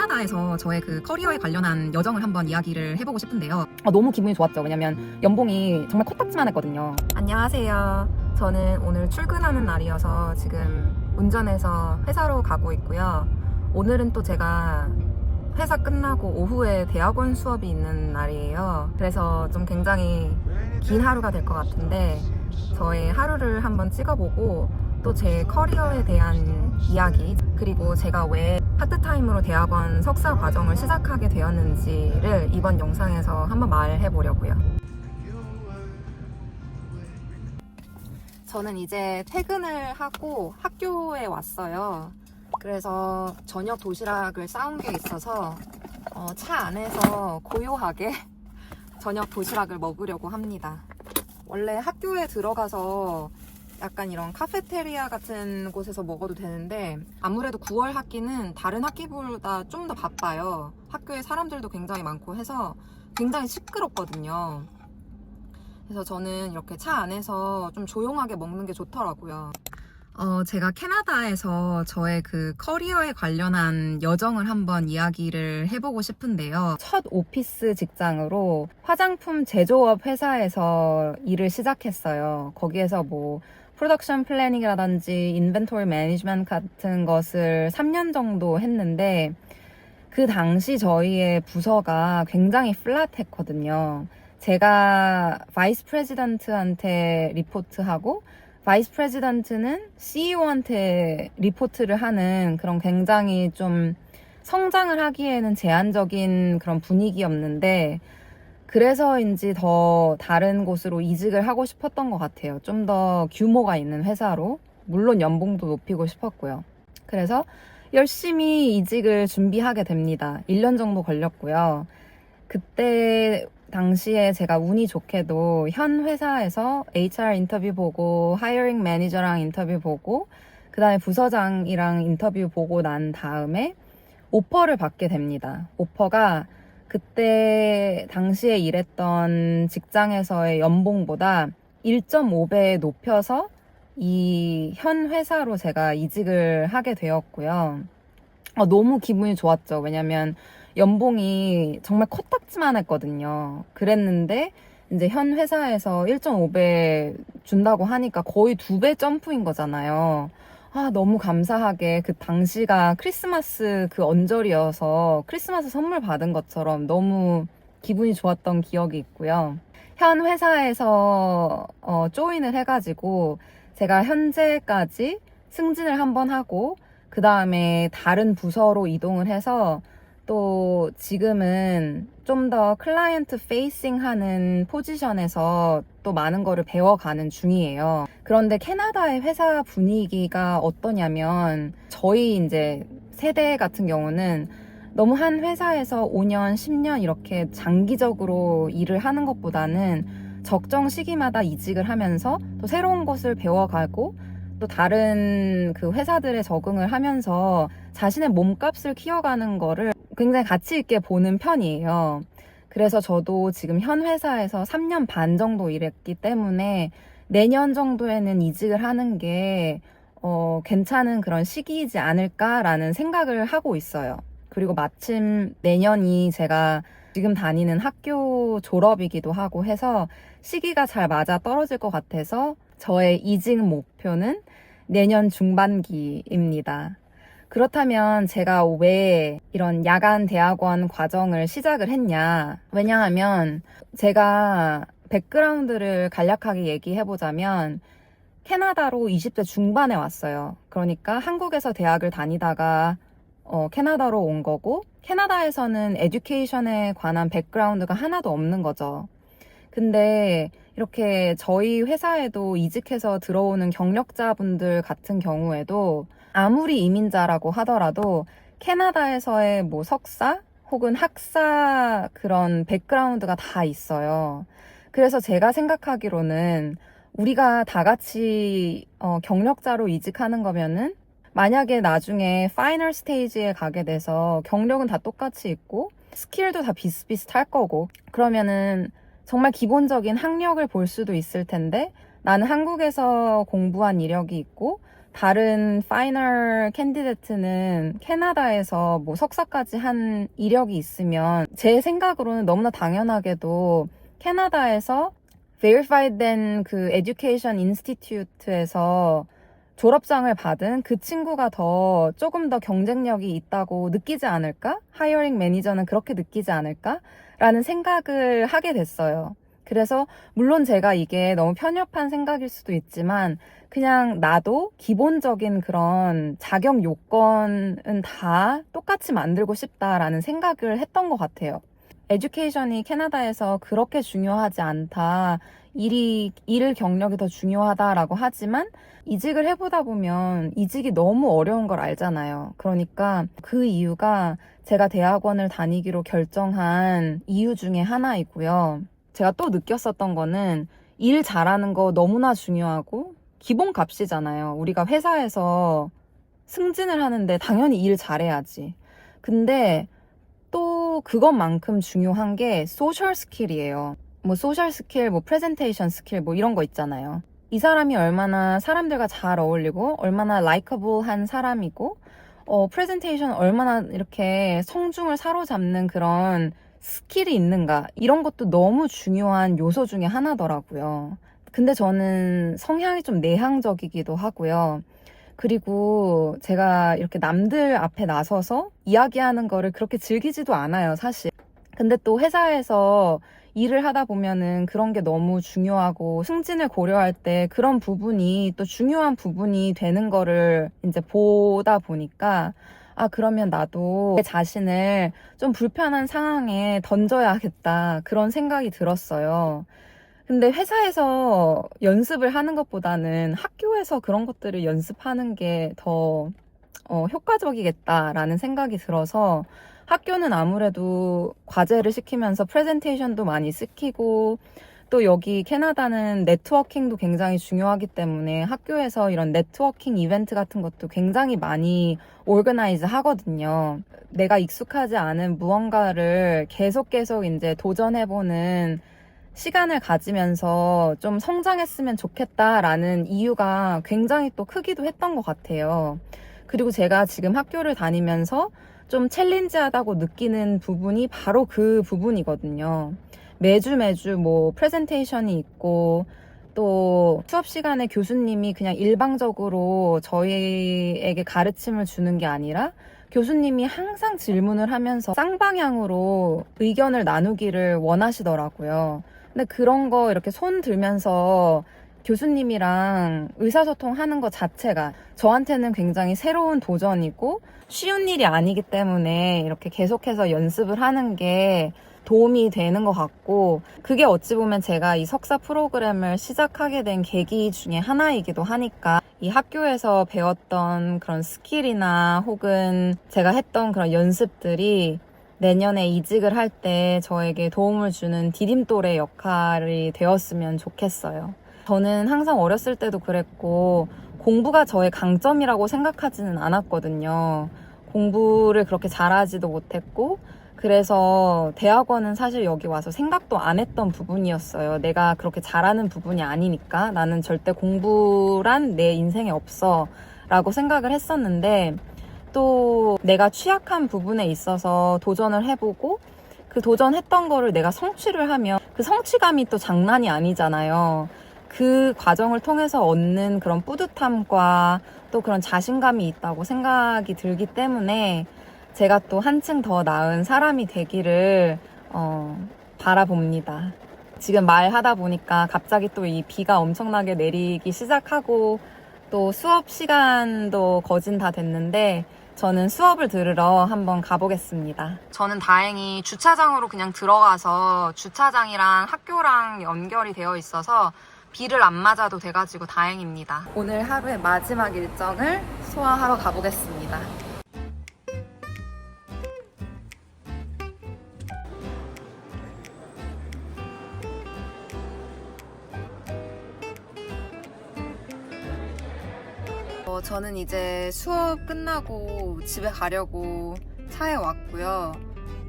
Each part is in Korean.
캐나다에서 저의 그 커리어에 관련한 여정을 한번 이야기를 해보고 싶은데요. 너무 기분이 좋았죠. 왜냐면 연봉이 정말 코딱지만 했거든요. 안녕하세요. 저는 오늘 출근하는 날이어서 지금 운전해서 회사로 가고 있고요. 오늘은 또 제가 회사 끝나고 오후에 대학원 수업이 있는 날이에요. 그래서 좀 굉장히 긴 하루가 될 것 같은데 저의 하루를 한번 찍어보고 또 제 커리어에 대한 이야기, 그리고 제가 왜 파트타임으로 대학원 석사 과정을 시작하게 되었는지를 이번 영상에서 한번 말해보려고요. 저는 이제 퇴근을 하고 학교에 왔어요. 그래서 저녁 도시락을 싸온 게 있어서 차 안에서 고요하게 저녁 도시락을 먹으려고 합니다. 원래 학교에 들어가서 약간 이런 카페테리아 같은 곳에서 먹어도 되는데 아무래도 9월 학기는 다른 학기보다 좀 더 바빠요. 학교에 사람들도 굉장히 많고 해서 굉장히 시끄럽거든요. 그래서 저는 이렇게 차 안에서 좀 조용하게 먹는 게 좋더라고요. 제가 캐나다에서 저의 그 커리어에 관련한 여정을 한번 이야기를 해보고 싶은데요. 첫 오피스 직장으로 화장품 제조업 회사에서 일을 시작했어요. 거기에서 뭐 프로덕션 플래닝이라든지 인벤토리 매니지먼트 같은 것을 3년 정도 했는데 그 당시 저희의 부서가 굉장히 플랫했거든요. 제가 바이스 프레지던트한테 리포트하고 바이스 프레지던트는 CEO한테 리포트를 하는 그런 굉장히 좀 성장을 하기에는 제한적인 그런 분위기였는데 그래서인지 더 다른 곳으로 이직을 하고 싶었던 것 같아요. 좀 더 규모가 있는 회사로. 물론 연봉도 높이고 싶었고요. 그래서 열심히 이직을 준비하게 됩니다. 1년 정도 걸렸고요. 그때 당시에 제가 운이 좋게도 현 회사에서 HR 인터뷰 보고 하이어링 매니저랑 인터뷰 보고 그 다음에 부서장이랑 인터뷰 보고 난 다음에 오퍼를 받게 됩니다. 오퍼가 그때 당시에 일했던 직장에서의 연봉보다 1.5배 높여서 이 현 회사로 제가 이직을 하게 되었고요. 너무 기분이 좋았죠. 왜냐면 연봉이 정말 코딱지만 했거든요. 그랬는데 이제 현 회사에서 1.5배 준다고 하니까 거의 2배 점프인 거잖아요. 너무 감사하게 그 당시가 크리스마스 그 언저리여서 크리스마스 선물 받은 것처럼 너무 기분이 좋았던 기억이 있고요. 현 회사에서 조인을 해가지고 제가 현재까지 승진을 한번 하고 그 다음에 다른 부서로 이동을 해서 또 지금은 좀 더 클라이언트 페이싱 하는 포지션에서 또 많은 거를 배워가는 중이에요. 그런데 캐나다의 회사 분위기가 어떠냐면 저희 이제 세대 같은 경우는 너무 한 회사에서 5년, 10년 이렇게 장기적으로 일을 하는 것보다는 적정 시기마다 이직을 하면서 또 새로운 것을 배워가고 또 다른 그 회사들에 적응을 하면서 자신의 몸값을 키워가는 거를 굉장히 가치 있게 보는 편이에요. 그래서 저도 지금 현 회사에서 3년 반 정도 일했기 때문에 내년 정도에는 이직을 하는 게 괜찮은 그런 시기이지 않을까라는 생각을 하고 있어요. 그리고 마침 내년이 제가 지금 다니는 학교 졸업이기도 하고 해서 시기가 잘 맞아 떨어질 것 같아서 저의 이직 목표는 내년 중반기입니다. 그렇다면 제가 왜 이런 야간 대학원 과정을 시작을 했냐? 왜냐하면 제가 백그라운드를 간략하게 얘기해보자면 캐나다로 20대 중반에 왔어요. 그러니까 한국에서 대학을 다니다가 캐나다로 온 거고 캐나다에서는 에듀케이션에 관한 백그라운드가 하나도 없는 거죠. 근데 이렇게 저희 회사에도 이직해서 들어오는 경력자분들 같은 경우에도 아무리 이민자라고 하더라도 캐나다에서의 뭐 석사 혹은 학사 그런 백그라운드가 다 있어요. 그래서 제가 생각하기로는 우리가 다 같이 경력자로 이직하는 거면은 만약에 나중에 파이널 스테이지에 가게 돼서 경력은 다 똑같이 있고 스킬도 다 비슷비슷할 거고 그러면은 정말 기본적인 학력을 볼 수도 있을 텐데 나는 한국에서 공부한 이력이 있고 다른 파이널 캔디데이트는 캐나다에서 뭐 석사까지 한 이력이 있으면 제 생각으로는 너무나 당연하게도 캐나다에서 verified 된 그 education institute에서 졸업장을 받은 그 친구가 조금 더 경쟁력이 있다고 느끼지 않을까? 하이어링 매니저는 그렇게 느끼지 않을까? 라는 생각을 하게 됐어요. 그래서 물론 제가 이게 너무 편협한 생각일 수도 있지만 그냥 나도 기본적인 그런 자격 요건은 다 똑같이 만들고 싶다라는 생각을 했던 것 같아요. 에듀케이션이 캐나다에서 그렇게 중요하지 않다. 일 경력이 더 중요하다라고 하지만 이직을 해보다 보면 이직이 너무 어려운 걸 알잖아요. 그러니까 그 이유가 제가 대학원을 다니기로 결정한 이유 중에 하나이고요. 제가 또 느꼈었던 거는 일 잘하는 거 너무나 중요하고 기본값이잖아요. 우리가 회사에서 승진을 하는데 당연히 일 잘해야지. 근데 또 그것만큼 중요한 게 소셜 스킬이에요. 뭐 소셜 스킬, 뭐 프레젠테이션 스킬 뭐 이런 거 있잖아요. 이 사람이 얼마나 사람들과 잘 어울리고 얼마나 라이커블한 사람이고 프레젠테이션 얼마나 이렇게 성중을 사로잡는 그런 스킬이 있는가 이런 것도 너무 중요한 요소 중에 하나더라고요. 근데 저는 성향이 좀 내향적이기도 하고요. 그리고 제가 이렇게 남들 앞에 나서서 이야기하는 거를 그렇게 즐기지도 않아요, 사실. 근데 또 회사에서 일을 하다 보면은 그런 게 너무 중요하고 승진을 고려할 때 그런 부분이 또 중요한 부분이 되는 거를 이제 보다 보니까 그러면 나도 내 자신을 좀 불편한 상황에 던져야겠다 그런 생각이 들었어요. 근데 회사에서 연습을 하는 것보다는 학교에서 그런 것들을 연습하는 게 더 효과적이겠다라는 생각이 들어서 학교는 아무래도 과제를 시키면서 프레젠테이션도 많이 시키고 또 여기 캐나다는 네트워킹도 굉장히 중요하기 때문에 학교에서 이런 네트워킹 이벤트 같은 것도 굉장히 많이 오르가나이즈 하거든요. 내가 익숙하지 않은 무언가를 계속 이제 도전해보는 시간을 가지면서 좀 성장했으면 좋겠다라는 이유가 굉장히 또 크기도 했던 것 같아요. 그리고 제가 지금 학교를 다니면서 좀 챌린지하다고 느끼는 부분이 바로 그 부분이거든요. 매주 뭐 프레젠테이션이 있고 또 수업 시간에 교수님이 그냥 일방적으로 저희에게 가르침을 주는 게 아니라 교수님이 항상 질문을 하면서 쌍방향으로 의견을 나누기를 원하시더라고요. 근데 그런 거 이렇게 손 들면서 교수님이랑 의사소통하는 것 자체가 저한테는 굉장히 새로운 도전이고 쉬운 일이 아니기 때문에 이렇게 계속해서 연습을 하는 게 도움이 되는 것 같고 그게 어찌 보면 제가 이 석사 프로그램을 시작하게 된 계기 중에 하나이기도 하니까 이 학교에서 배웠던 그런 스킬이나 혹은 제가 했던 그런 연습들이 내년에 이직을 할 때 저에게 도움을 주는 디딤돌의 역할이 되었으면 좋겠어요. 저는 항상 어렸을 때도 그랬고 공부가 저의 강점이라고 생각하지는 않았거든요. 공부를 그렇게 잘하지도 못했고 그래서 대학원은 사실 여기 와서 생각도 안 했던 부분이었어요. 내가 그렇게 잘하는 부분이 아니니까 나는 절대 공부란 내 인생에 없어 라고 생각을 했었는데 또 내가 취약한 부분에 있어서 도전을 해보고 그 도전했던 거를 내가 성취를 하면 그 성취감이 또 장난이 아니잖아요. 그 과정을 통해서 얻는 그런 뿌듯함과 또 그런 자신감이 있다고 생각이 들기 때문에 제가 또 한층 더 나은 사람이 되기를 바라봅니다. 지금 말하다 보니까 갑자기 또 이 비가 엄청나게 내리기 시작하고 또 수업 시간도 거진 다 됐는데 저는 수업을 들으러 한번 가보겠습니다. 저는 다행히 주차장으로 그냥 들어가서 주차장이랑 학교랑 연결이 되어 있어서 비를 안 맞아도 돼가지고 다행입니다. 오늘 하루의 마지막 일정을 소화하러 가보겠습니다. 저는 이제 수업 끝나고 집에 가려고 차에 왔고요.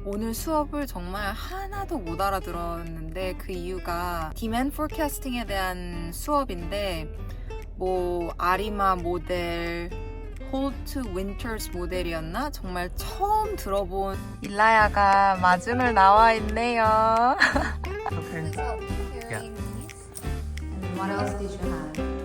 오늘 수업을 정말 하나도 못 알아들었는데 그 이유가 Demand Forecasting에 대한 수업인데 뭐 아리마 모델, 홀트 윈터스 모델이었나? 정말 처음 들어본 일라야가 마중을 나와 있네요. What else did you have?